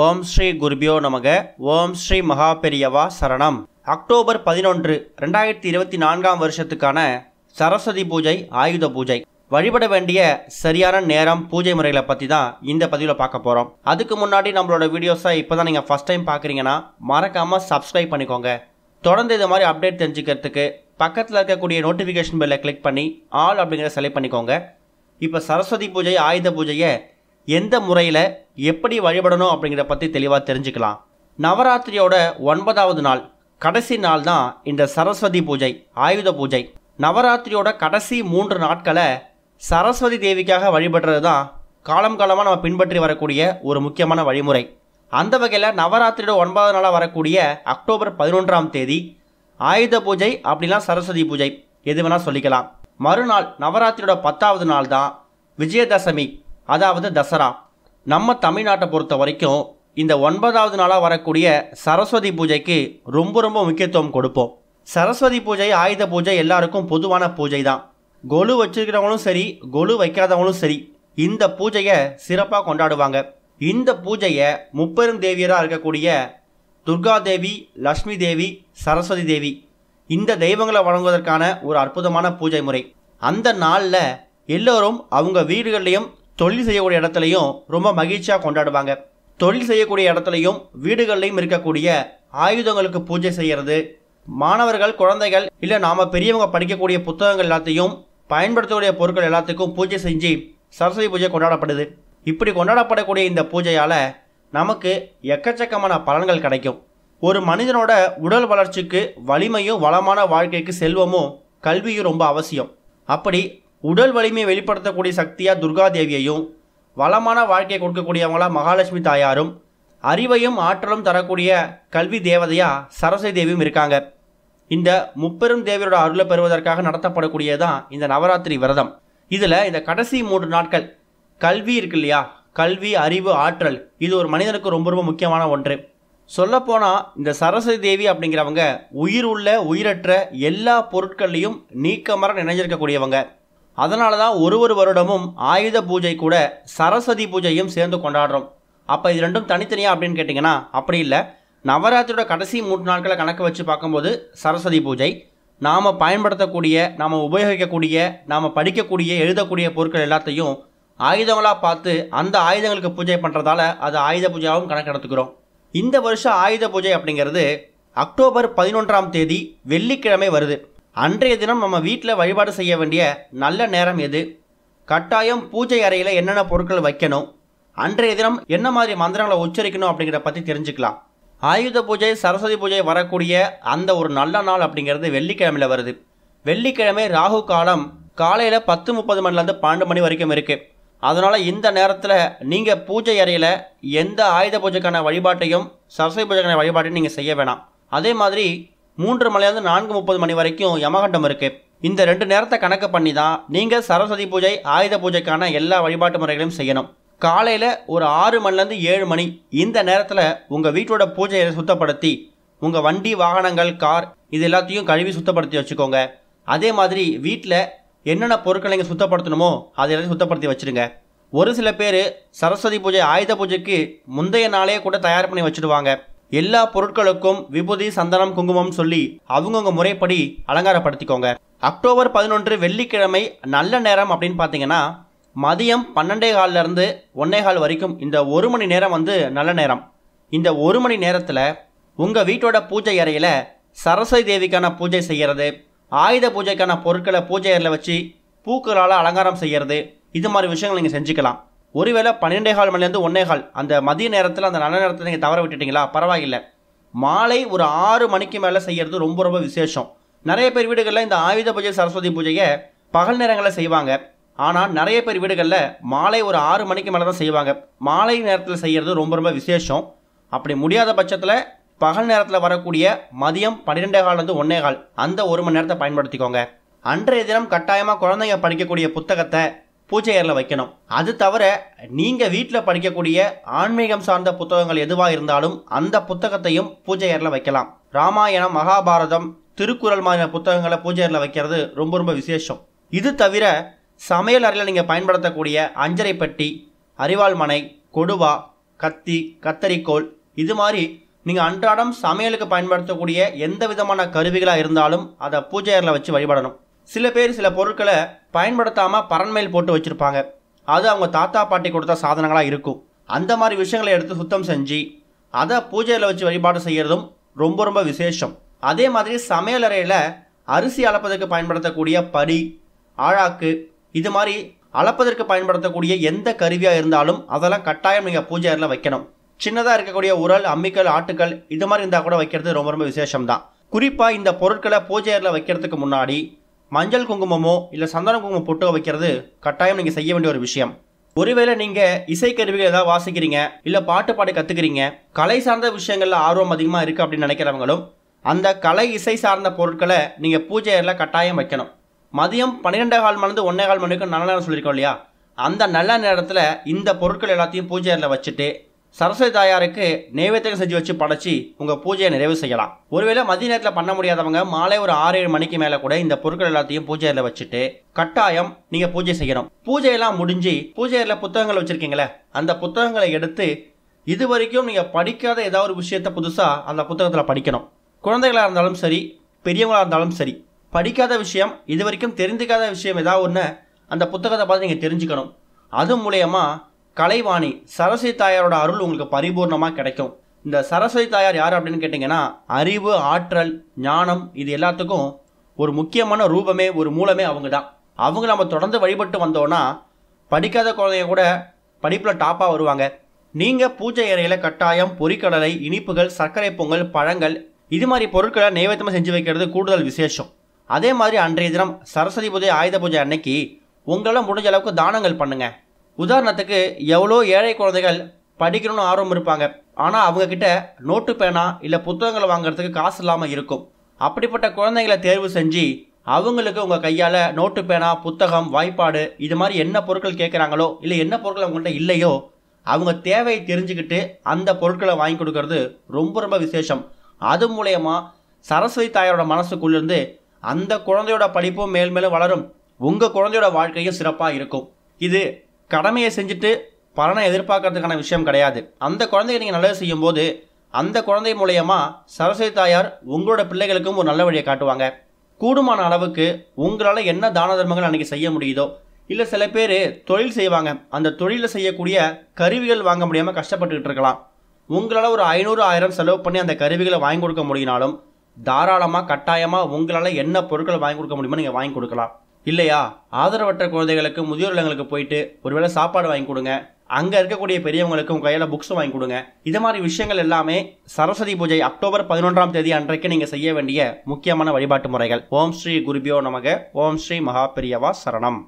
ஓம் ஸ்ரீ குருபியோ நமக. ஓம் ஸ்ரீ மகாபெரியவா சரணம். அக்டோபர் 11, 2024 வருஷத்துக்கான சரஸ்வதி பூஜை, ஆயுத பூஜை, வழிபட வேண்டிய சரியான நேரம், பூஜை முறைகளை பற்றி தான் இந்த பதிவில் பார்க்க போகிறோம். அதுக்கு முன்னாடி நம்மளோட வீடியோஸை இப்போ தான் நீங்கள் ஃபஸ்ட் டைம் பார்க்குறீங்கன்னா மறக்காமல் சப்ஸ்கிரைப் பண்ணிக்கோங்க. தொடர்ந்து இது மாதிரி அப்டேட் தெரிஞ்சுக்கிறதுக்கு பக்கத்தில் இருக்கக்கூடிய நோட்டிஃபிகேஷன் பெல்லை கிளிக் பண்ணி ஆல் அப்படிங்கிற செலக்ட் பண்ணிக்கோங்க. இப்போ சரஸ்வதி பூஜை, ஆயுத பூஜையை எந்த முறையில் எப்படி வழிபடணும் அப்படிங்கிறத பற்றி தெளிவாக தெரிஞ்சுக்கலாம். நவராத்திரியோட 9வது நாள், கடைசி நாள் தான் இந்த சரஸ்வதி பூஜை, ஆயுத பூஜை. நவராத்திரியோட கடைசி 3 நாட்களை சரஸ்வதி தேவிக்காக வழிபடுறது தான் காலம் காலமாக நம்ம பின்பற்றி வரக்கூடிய ஒரு முக்கியமான வழிமுறை. அந்த வகையில் நவராத்திரியோட 9வது நாளாக வரக்கூடிய அக்டோபர் 11ஆம் தேதி ஆயுத பூஜை, அப்படிலாம் சரஸ்வதி பூஜை எது வேணால் சொல்லிக்கலாம். மறுநாள் நவராத்திரியோட 10வது நாள் தான் விஜயதசமி, அதாவது தசரா. நம்ம தமிழ்நாட்டை பொறுத்த வரைக்கும் இந்த 9வது நாளாக வரக்கூடிய சரஸ்வதி பூஜைக்கு ரொம்ப முக்கியத்துவம் கொடுப்போம். சரஸ்வதி பூஜை, ஆயுத பூஜை எல்லாருக்கும் பொதுவான பூஜை தான். கொலு வச்சிருக்கிறவங்களும் சரி, கொலு வைக்காதவங்களும் சரி, இந்த பூஜையை சிறப்பாக கொண்டாடுவாங்க. இந்த பூஜையை முப்பெரும் தேவியராக இருக்கக்கூடிய துர்கா தேவி, லக்ஷ்மி தேவி, சரஸ்வதி தேவி, இந்த தெய்வங்களை வழங்குவதற்கான ஒரு அற்புதமான பூஜை முறை. அந்த நாளில் எல்லோரும் அவங்க வீடுகள்லையும் தொழில் செய்யக்கூடிய இடத்துலையும் ரொம்ப மகிழ்ச்சியாக கொண்டாடுவாங்க. தொழில் செய்யக்கூடிய இடத்துலையும் வீடுகள்லையும் இருக்கக்கூடிய ஆயுதங்களுக்கு பூஜை செய்கிறது, மாணவர்கள், குழந்தைகள், இல்லை நாம் பெரியவங்க படிக்கக்கூடிய புத்தகங்கள் எல்லாத்தையும், பயன்படுத்தக்கூடிய பொருட்கள் எல்லாத்துக்கும் பூஜை செஞ்சு சரஸ்வதி பூஜை கொண்டாடப்படுது. இப்படி கொண்டாடப்படக்கூடிய இந்த பூஜையால் நமக்கு எக்கச்சக்கமான பலன்கள் கிடைக்கும். ஒரு மனிதனோட உடல் வளர்ச்சிக்கு வலிமையும், வளமான வாழ்க்கைக்கு செல்வமும், கல்வியும் ரொம்ப அவசியம். அப்படி உடல் வலிமையை வெளிப்படுத்தக்கூடிய சக்தியாக துர்கா தேவியையும், வளமான வாழ்க்கையை கொடுக்கக்கூடியவங்களா மகாலட்சுமி தாயாரும், அறிவையும் ஆற்றலும் தரக்கூடிய கல்வி தேவதையா சரஸ்வதி தேவியும் இருக்காங்க. இந்த முப்பெரும் தேவியோட அருளை பெறுவதற்காக நடத்தப்படக்கூடியதான் இந்த நவராத்திரி விரதம். இதில் இந்த கடைசி 3 நாட்கள் கல்வி இருக்கு இல்லையா, கல்வி, அறிவு, ஆற்றல், இது ஒரு மனிதனுக்கு ரொம்ப முக்கியமான ஒன்று. சொல்லப்போனால் இந்த சரஸ்வதி தேவி அப்படிங்கிறவங்க உயிர் உள்ள, உயிரற்ற எல்லா பொருட்கள்லையும் நீக்கமர நினைஞ்சிருக்கக்கூடியவங்க. அதனால தான் ஒரு வருடமும் ஆயுத பூஜை கூட சரஸ்வதி பூஜையும் சேர்ந்து கொண்டாடுறோம். அப்போ இது ரெண்டும் தனித்தனியாக அப்படின்னு கேட்டிங்கன்னா அப்படி இல்லை. நவராத்திரியோட கடைசி 3 நாட்களை கணக்கு வச்சு பார்க்கும்போது சரஸ்வதி பூஜை, நாம் பயன்படுத்தக்கூடிய, நாம் உபயோகிக்கக்கூடிய, நாம் படிக்கக்கூடிய, எழுதக்கூடிய பொருட்கள் எல்லாத்தையும் ஆயுதங்களாக பார்த்து அந்த ஆயுதங்களுக்கு பூஜை பண்ணுறதால அது ஆயுத பூஜையாகவும் கணக்கு எடுத்துக்கிறோம். இந்த வருஷம் ஆயுத பூஜை அப்படிங்கிறது அக்டோபர் 11ஆம் தேதி வெள்ளிக்கிழமை வருது. அன்றைய தினம் நம்ம வீட்டில் வழிபாடு செய்ய வேண்டிய நல்ல நேரம் எது, கட்டாயம் பூஜை அறையில் என்னென்ன பொருட்கள் வைக்கணும், அன்றைய தினம் என்ன மாதிரி மந்திரங்களை உச்சரிக்கணும் அப்படிங்கிறத பற்றி தெரிஞ்சுக்கலாம். ஆயுத பூஜை, சரஸ்வதி பூஜை வரக்கூடிய அந்த ஒரு நல்ல நாள் அப்படிங்கிறது வெள்ளிக்கிழமையில் வருது. வெள்ளிக்கிழமை ராகு காலம் காலையில் 10:30 மணிலேருந்து 12 மணி வரைக்கும் இருக்குது. அதனால் இந்த நேரத்தில் நீங்கள் பூஜை அறையில் எந்த ஆயுத பூஜைக்கான வழிபாட்டையும், சரஸ்வதி பூஜைக்கான வழிபாட்டையும் நீங்கள் செய்ய வேணாம். அதே மாதிரி 3 மணிலேருந்து 4:30 மணி வரைக்கும் யமகண்டம் இருக்குது. இந்த 2 நேரத்தை கணக்கு பண்ணி தான் நீங்கள் சரஸ்வதி பூஜை, ஆயுத பூஜைக்கான எல்லா வழிபாட்டு முறைகளையும் செய்யணும். காலையில் ஒரு 6 மணிலேருந்து 7 மணி இந்த நேரத்தில் உங்கள் வீட்டோட பூஜையை சுத்தப்படுத்தி, உங்கள் வண்டி, வாகனங்கள், கார், இது எல்லாத்தையும் கழுவி சுத்தப்படுத்தி வச்சுக்கோங்க. அதே மாதிரி வீட்டில் என்னென்ன பொருட்களை நீங்கள் சுத்தப்படுத்தணுமோ அதை எல்லாத்தையும் சுத்தப்படுத்தி வச்சுடுங்க. ஒரு சில பேர் சரஸ்வதி பூஜை, ஆயுத பூஜைக்கு முந்தைய நாளே கூட தயார் பண்ணி வச்சுடுவாங்க. எல்லா பொருட்களுக்கும் விபூதி, சந்தனம், குங்குமம் சொல்லி அவங்கவுங்க முறைப்படி அலங்காரப்படுத்திக்கோங்க. அக்டோபர் 11 வெள்ளிக்கிழமை நல்ல நேரம் அப்படின்னு பார்த்தீங்கன்னா மதியம் 12:15 1:15 வரைக்கும் இந்த 1 மணி நேரம் நல்ல நேரம். இந்த 1 மணி நேரத்தில் உங்கள் வீட்டோட பூஜை அறையில் சரஸ்வதி தேவிக்கான பூஜை செய்கிறது, ஆயுத பூஜைக்கான பொருட்களை பூஜை அறையில் வச்சு பூக்களால் அலங்காரம் செய்கிறது, இது மாதிரி விஷயங்கள் நீங்கள் செஞ்சுக்கலாம். ஒருவேளை 12:15 மணிலேருந்து 1:15 அந்த மதிய நேரத்தில், அந்த நல்ல நேரத்தில் நீங்கள் தவற விட்டுட்டீங்களா, பரவாயில்லை. மாலை ஒரு 6 மணிக்கு மேலே செய்கிறது ரொம்ப விசேஷம். நிறைய பேர் வீடுகளில் இந்த ஆயுத பூஜை, சரஸ்வதி பூஜையை பகல் நேரங்களில் செய்வாங்க. ஆனால் நிறைய பேர் வீடுகளில் மாலை ஒரு 6 மணிக்கு மேலே தான் செய்வாங்க. மாலை நேரத்தில் செய்கிறது ரொம்ப விசேஷம். அப்படி முடியாத பட்சத்தில் பகல் நேரத்தில் வரக்கூடிய மதியம் 12:15 1:15 அந்த 1 மணி நேரத்தை பயன்படுத்திக்கோங்க. அன்றைய தினம் கட்டாயமாக குழந்தைங்க படிக்கக்கூடிய புத்தகத்தை பூஜை அறையில் வைக்கணும். அது தவிர நீங்கள் வீட்டில் படிக்கக்கூடிய ஆன்மீகம் சார்ந்த புத்தகங்கள் எதுவாக இருந்தாலும் அந்த புத்தகத்தையும் பூஜை அறையில் வைக்கலாம். ராமாயணம், மகாபாரதம், திருக்குறள் மாதிரியான புத்தகங்களை பூஜை அறையில் வைக்கிறது ரொம்ப விசேஷம். இது தவிர சமையல் அறையில் நீங்கள் பயன்படுத்தக்கூடிய அஞ்சரை பெட்டி, அரிவாள் மனை, கொடுவா, கத்தி, கத்தரிக்கோல், இது மாதிரி நீங்கள் அன்றாடம் சமையலுக்கு பயன்படுத்தக்கூடிய எந்த விதமான கருவிகளாக இருந்தாலும் அதை பூஜை அறையில் வச்சு வழிபடணும். சில பேர் சில பொருட்களை பயன்படுத்தாமல் பரண்மையில் போட்டு வச்சுருப்பாங்க. அது அவங்க தாத்தா பாட்டி கொடுத்த சாதனங்களாக இருக்கும். அந்த மாதிரி விஷயங்களை எடுத்து சுத்தம் செஞ்சு அதை பூஜையில் வச்சு வழிபாடு செய்கிறதும் ரொம்ப ரொம்ப விசேஷம். அதே மாதிரி சமையல் அறையில் அரிசி அளப்பதற்கு பயன்படுத்தக்கூடிய படி, ஆழாக்கு, இது மாதிரி அளப்பதற்கு பயன்படுத்தக்கூடிய எந்த கருவியாக இருந்தாலும் அதெல்லாம் கட்டாயம் நீங்கள் பூஜை அறையில் வைக்கணும். சின்னதாக இருக்கக்கூடிய உரல், அம்மிக்கல், ஆட்டுக்கல், இது மாதிரி இருந்தால் கூட வைக்கிறது ரொம்ப ரொம்ப விசேஷம்தான். குறிப்பாக இந்த பொருட்களை பூஜை அறையில் வைக்கிறதுக்கு முன்னாடி மஞ்சள் குங்குமமோ இல்லை சந்தன குங்குமம் பொட்டு வைக்கிறது கட்டாயம் நீங்கள் செய்ய வேண்டிய ஒரு விஷயம். ஒருவேளை நீங்கள் இசைக்கருவிகள் ஏதாவது வாசிக்கிறீங்க, இல்லை பாட்டு பாடி கற்றுக்கிறீங்க, கலை சார்ந்த விஷயங்களில் ஆர்வம் அதிகமாக இருக்குது அப்படின்னு நினைக்கிறவங்களும் அந்த கலை இசை சார்ந்த பொருட்களை நீங்கள் பூஜை அறையில் கட்டாயம் வைக்கணும். மதியம் 12:15 மணிலேருந்து 1:15 மணிக்கு நல்ல நேரம் சொல்லியிருக்கோம் இல்லையா, அந்த நல்ல நேரத்தில் இந்த பொருட்கள் எல்லாத்தையும் பூஜை அறையில் வச்சுட்டு சரஸ்வதி தாயாருக்கு நைவேத்தியம் செஞ்சு வச்சு படைச்சி உங்கள் பூஜையை நிறைவு செய்யலாம். ஒருவேளை மதிய நேரத்தில் பண்ண முடியாதவங்க மாலை ஒரு 6-7 மணிக்கு மேலே கூட இந்த பொருட்கள் எல்லாத்தையும் பூஜை அறையில் வச்சுட்டு கட்டாயம் நீங்கள் பூஜை செய்யணும். பூஜையெல்லாம் முடிஞ்சு பூஜை அறையில் புத்தகங்கள் வச்சுருக்கீங்களே, அந்த புத்தகங்களை எடுத்து இது வரைக்கும் நீங்கள் படிக்காத ஏதாவது ஒரு விஷயத்தை புதுசாக அந்த புத்தகத்தில் படிக்கணும். குழந்தைகளாக இருந்தாலும் சரி, பெரியவங்களாக இருந்தாலும் சரி, படிக்காத விஷயம், இது வரைக்கும் தெரிஞ்சுக்காத விஷயம் ஏதாவது ஒன்று அந்த புத்தகத்தை பார்த்து நீங்கள் தெரிஞ்சுக்கணும். அது மூலயமா கலைவாணி சரஸ்வதி தாயாரோட அருள் உங்களுக்கு பரிபூர்ணமாக கிடைக்கும். இந்த சரஸ்வதி தாயார் யார் அப்படின்னு கேட்டிங்கன்னா, அறிவு, ஆற்றல், ஞானம், இது எல்லாத்துக்கும் ஒரு முக்கியமான ரூபமே, ஒரு மூலமே அவங்க தான். அவங்க நம்ம தொடர்ந்து வழிபட்டு வந்தோன்னா படிக்காத குழந்தைங்க கூட படிப்பில் டாப்பாக வருவாங்க. நீங்கள் பூஜை அறையில் கட்டாயம் பொரிக்கடலை, இனிப்புகள், சர்க்கரை பொங்கல், பழங்கள், இது மாதிரி பொருட்களை நைவேத்தியமாக செஞ்சு வைக்கிறது கூடுதல் விசேஷம். அதே மாதிரி அன்றைய தினம் சரஸ்வதி பூஜை, ஆயுத பூஜை அன்னைக்கு உங்களால் முடிஞ்ச அளவுக்கு தானங்கள் பண்ணுங்கள். உதாரணத்துக்கு எவ்வளோ ஏழை குழந்தைகள் படிக்கணும்னு ஆர்வம் இருப்பாங்க, ஆனால் அவங்கக்கிட்ட நோட்டு பேனா இல்லை புத்தகங்களை வாங்குறதுக்கு காசு இல்லாமல் இருக்கும். அப்படிப்பட்ட குழந்தைங்களை தேர்வு செஞ்சு அவங்களுக்கு உங்கள் கையால் நோட்டு பேனா, புத்தகம், வாய்ப்பாடு, இது மாதிரி என்ன பொருட்கள் கேட்குறாங்களோ இல்லை என்ன பொருட்கள் அவங்கள்ட்ட இல்லையோ அவங்க தேவையை தெரிஞ்சுக்கிட்டு அந்த பொருட்களை வாங்கி கொடுக்கறது ரொம்ப ரொம்ப விசேஷம். அது மூலயமா சரஸ்வதி தாயாரோட மனசுக்குள்ளேருந்து அந்த குழந்தையோட படிப்பும் மேல் மேலும் வளரும், உங்கள் குழந்தையோட வாழ்க்கையும் சிறப்பாக இருக்கும். இது கடமையை செஞ்சுட்டு பலனை எதிர்பார்க்கறதுக்கான விஷயம் கிடையாது. அந்த குழந்தைய நீங்கள் நல்லது செய்யும்போது அந்த குழந்தை மூலயமா சரஸ்வதி தாயார் உங்களோட பிள்ளைகளுக்கும் ஒரு நல்ல வழியை காட்டுவாங்க. கூடுமான அளவுக்கு உங்களால் என்ன தான தர்மங்கள் அன்றைக்கி செய்ய முடியுதோ, இல்லை சில பேர் தொழில் செய்வாங்க, அந்த தொழிலில் செய்யக்கூடிய கருவிகள் வாங்க முடியாமல் கஷ்டப்பட்டுக்கிட்டு இருக்கலாம். உங்களால் ஒரு 500-1000 செலவு பண்ணி அந்த கருவிகளை வாங்கி கொடுக்க முடியினாலும் தாராளமாக கட்டாயமாக உங்களால் என்ன பொருட்களை வாங்கி கொடுக்க முடியுமோ நீங்கள் வாங்கி கொடுக்கலாம். இல்லையா, ஆதரவற்ற குழந்தைகளுக்கு, முதியோர் இல்லங்களுக்கு போயிட்டு ஒருவேளை சாப்பாடு வாங்கி கொடுங்க, அங்கே இருக்கக்கூடிய பெரியவங்களுக்கு உங்கள் கையில் புக்ஸ் வாங்கி கொடுங்க. இது மாதிரி விஷயங்கள் எல்லாமே சரஸ்வதி பூஜை அக்டோபர் 11ஆம் தேதி அன்றைக்கு நீங்கள் செய்ய வேண்டிய முக்கியமான வழிபாட்டு முறைகள். ஓம் ஸ்ரீ குருபியோ நமக. ஓம் ஸ்ரீ மகாபெரியவா சரணம்.